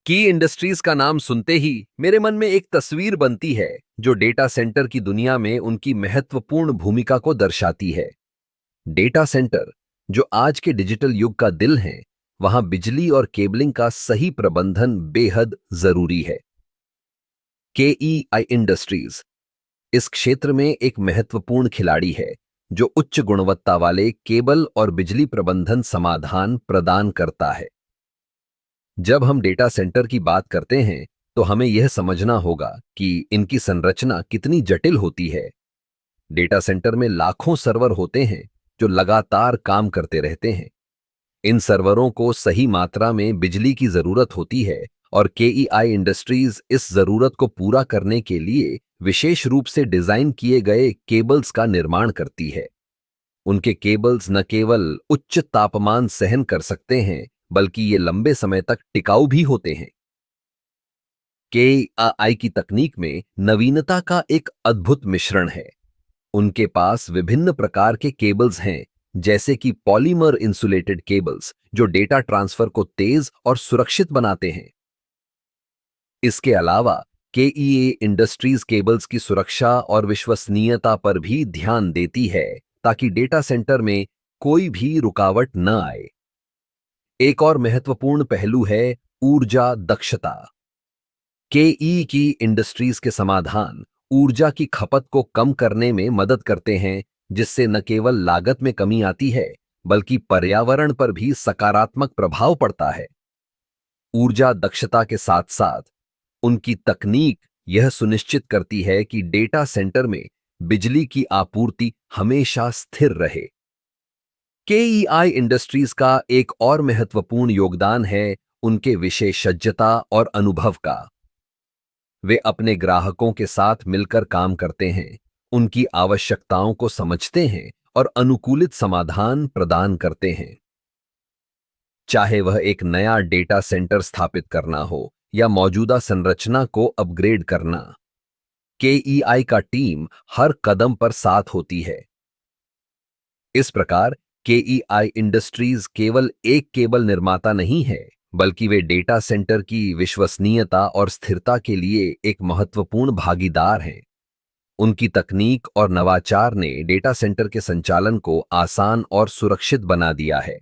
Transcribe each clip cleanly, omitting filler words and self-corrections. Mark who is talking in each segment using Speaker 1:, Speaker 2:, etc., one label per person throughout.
Speaker 1: की इंडस्ट्रीज का नाम सुनते ही मेरे मन में एक तस्वीर बनती है जो डेटा सेंटर की दुनिया में उनकी महत्वपूर्ण भूमिका को दर्शाती है। डेटा सेंटर, जो आज के डिजिटल युग का दिल है, वहां बिजली और केबलिंग का सही प्रबंधन बेहद जरूरी है। केईआई इंडस्ट्रीज इस क्षेत्र में एक महत्वपूर्ण खिलाड़ी है जो उच्च गुणवत्ता वाले केबल और बिजली प्रबंधन समाधान प्रदान करता है। जब हम डेटा सेंटर की बात करते हैं तो हमें यह समझना होगा कि इनकी संरचना कितनी जटिल होती है। डेटा सेंटर में लाखों सर्वर होते हैं जो लगातार काम करते रहते हैं। इन सर्वरों को सही मात्रा में बिजली की जरूरत होती है और केईआई इंडस्ट्रीज इस जरूरत को पूरा करने के लिए विशेष रूप से डिजाइन किए गए केबल्स का निर्माण करती है। उनके केबल्स न केवल उच्च तापमान सहन कर सकते हैं, बल्कि ये लंबे समय तक टिकाऊ भी होते हैं। केईआई की तकनीक में नवीनता का एक अद्भुत मिश्रण है। उनके पास विभिन्न प्रकार के केबल्स हैं, जैसे कि पॉलीमर इंसुलेटेड केबल्स जो डेटा ट्रांसफर को तेज और सुरक्षित बनाते हैं। इसके अलावा केईए इंडस्ट्रीज केबल्स की सुरक्षा और विश्वसनीयता पर भी ध्यान देती है ताकि डेटा सेंटर में कोई भी रुकावट न आए। एक और महत्वपूर्ण पहलू है ऊर्जा दक्षता। केई की इंडस्ट्रीज के समाधान ऊर्जा की खपत को कम करने में मदद करते हैं, जिससे न केवल लागत में कमी आती है बल्कि पर्यावरण पर भी सकारात्मक प्रभाव पड़ता है। ऊर्जा दक्षता के साथ साथ उनकी तकनीक यह सुनिश्चित करती है कि डेटा सेंटर में बिजली की आपूर्ति हमेशा स्थिर रहे। केईआई इंडस्ट्रीज का एक और महत्वपूर्ण योगदान है उनके विशेषज्ञता और अनुभव का। वे अपने ग्राहकों के साथ मिलकर काम करते हैं, उनकी आवश्यकताओं को समझते हैं और अनुकूलित समाधान प्रदान करते हैं। चाहे वह एक नया डेटा सेंटर स्थापित करना हो या मौजूदा संरचना को अपग्रेड करना, केईआई का टीम हर कदम पर साथ होती है। इस प्रकार केईआई इंडस्ट्रीज केवल एक केबल निर्माता नहीं है, बल्कि वे डेटा सेंटर की विश्वसनीयता और स्थिरता के लिए एक महत्वपूर्ण भागीदार हैं। उनकी तकनीक और नवाचार ने डेटा सेंटर के संचालन को आसान और सुरक्षित बना दिया है।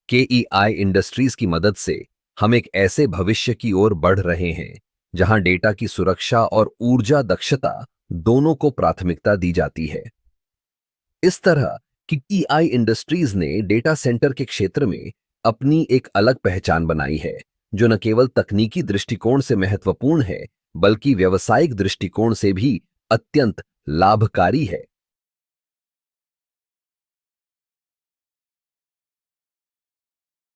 Speaker 1: केईआई इंडस्ट्रीज की मदद से हम एक ऐसे भविष्य की ओर बढ़ रहे हैं जहां डेटा की सुरक्षा और ऊर्जा दक्षता दोनों को प्राथमिकता दी जाती है। इस तरह की केईआई इंडस्ट्रीज ने डेटा सेंटर के क्षेत्र में अपनी एक अलग पहचान बनाई है, जो न केवल तकनीकी दृष्टिकोण से महत्वपूर्ण है, बल्कि व्यावसायिक दृष्टिकोण से भी अत्यंत लाभकारी है।